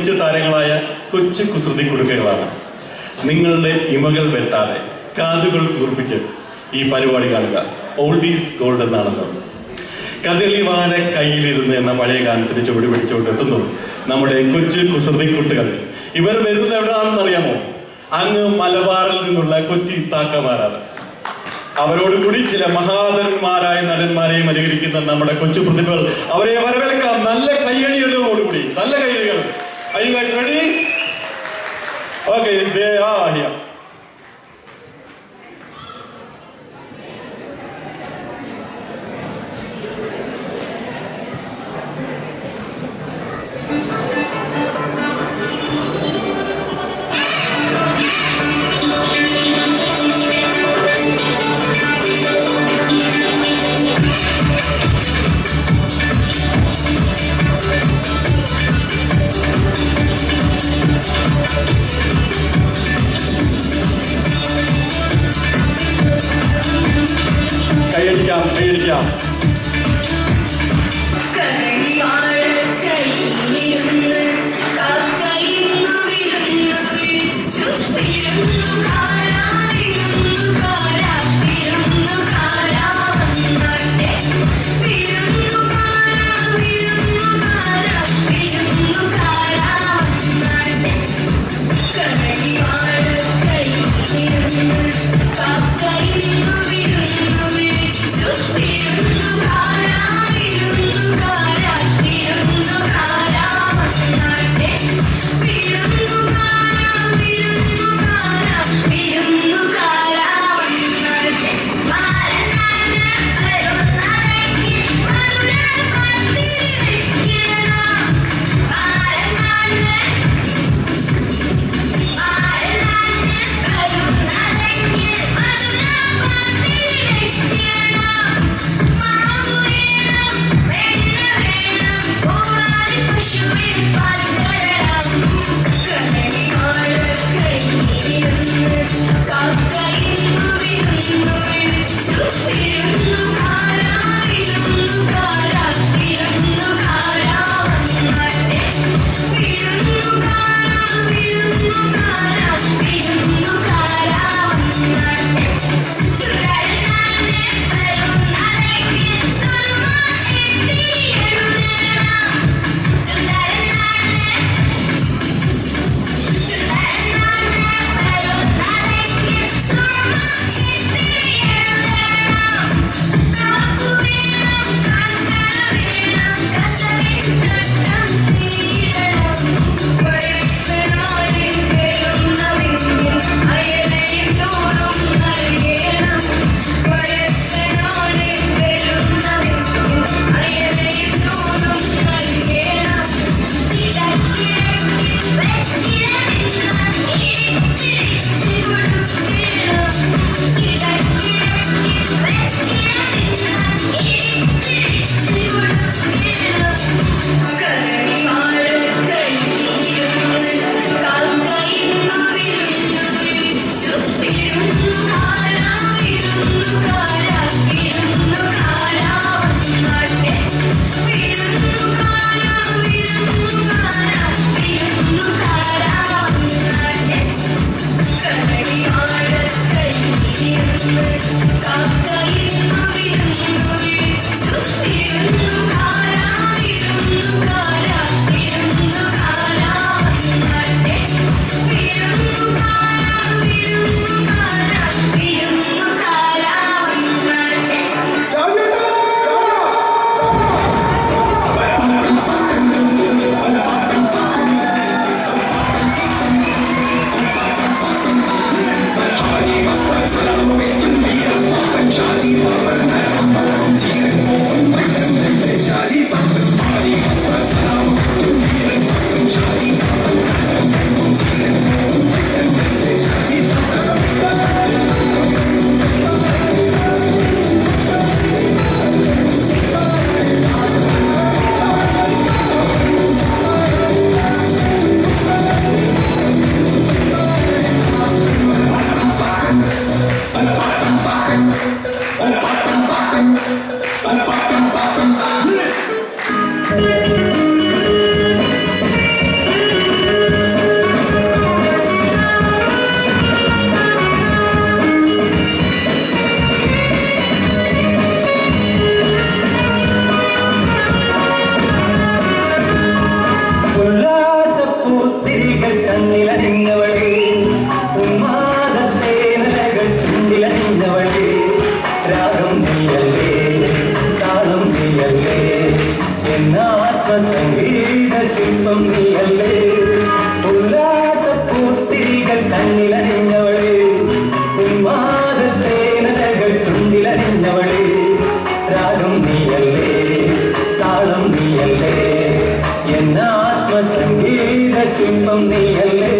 കൊച്ചു താരങ്ങളായ കൊച്ചു കുസൃതി കുടുക്കകളാണ്. നിങ്ങളുടെ ഇമകൾ വെട്ടാതെ കാതുകൾ കൂർപ്പിച്ച് ഈ പരിപാടി കാണുക. ഓൾഡ് ഈസ് ഗോൾഡ് എന്നാണല്ലോ. കദളിവാഴ കയ്യിലിരുന്ന് എന്ന പഴയ ഗാനത്തിന് ചുവട് പിടിച്ചുകൊണ്ട് എത്തുന്നു നമ്മുടെ കൊച്ചു കുസൃതി കുട്ടികൾ. ഇവർ വരുന്നത് എവിടെയാണെന്ന് അറിയാമോ? അങ്ങ് മലബാറിൽ നിന്നുള്ള കൊച്ചി താക്കമാരാണ്. അവരോടുകൂടി ചില മഹാധന്മാരായ നടന്മാരെയും അനുകരിക്കുന്ന നമ്മുടെ കൊച്ചു പ്രതിഭകൾ. അവരെ വരവേൽക്കാം നല്ല കയ്യടികളോടുകൂടി. നല്ല കയ്യടികൾ. Are you guys ready? Okay, they are here. ഉല്ലാസ പൂത്തിരികൾ കണ്ണിലണിഞ്ഞവളെ, ഉന്മാദത്തേനകൾ ചുണ്ടിലണിഞ്ഞവളെ, രാഗം നീയല്ലേ താളം നീയല്ലേ, എന്ന ആത്മസംഗീത ശില്പം നീയല്ലേ.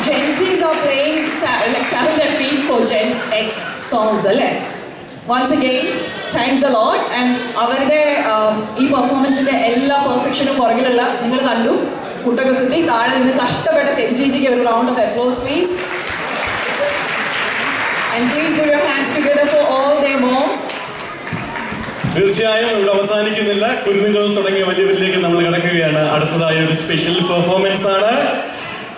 Gen Zs are playing, tapping their feet for Gen X songs, alle. Once again, thanks a lot. And അവരുടെ ഈ പെർഫോമൻസിന്റെ എല്ലാ പെർഫെക്ഷനും പുറകിലുള്ള നിങ്ങൾ കണ്ടു. കുട്ടൊക്കെ കുത്തി താഴെ നിന്ന് കഷ്ടപ്പെട്ട ഫെബി ചേച്ചിക്ക് ഒരു round of applause please. And please put your hands together for all their moms. തീർച്ചയായും ഇവിടെ അവസാനിക്കുന്നില്ല. കുരുന്നുകൾ തുടങ്ങിയ വലിയവരിലേക്ക് നമ്മൾ കിടക്കുകയാണ്. അടുത്തതായ ഒരു സ്പെഷ്യൽ പെർഫോമൻസ് ആണ്.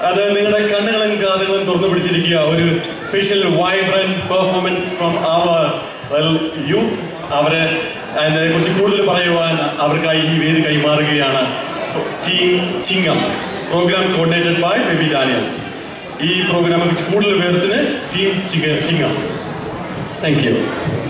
അത് നിങ്ങളുടെ കണ്ണുകളും കാതുകളും തുറന്നു പിടിച്ചിരിക്കുക. ഒരു special vibrant performance from our youth. അവരെ അതിനെ കുറിച്ച് കൂടുതൽ പറയുവാൻ അവർക്കായി ഈ വേദി കൈമാറുകയാണ് team Chingam, programme coordinated by Febi Daniel. ഈ പ്രോഗ്രാമിനെ കുറിച്ച് കൂടുതൽ വിവരത്തിന് ടീം ചിങ്ങം. Thank U.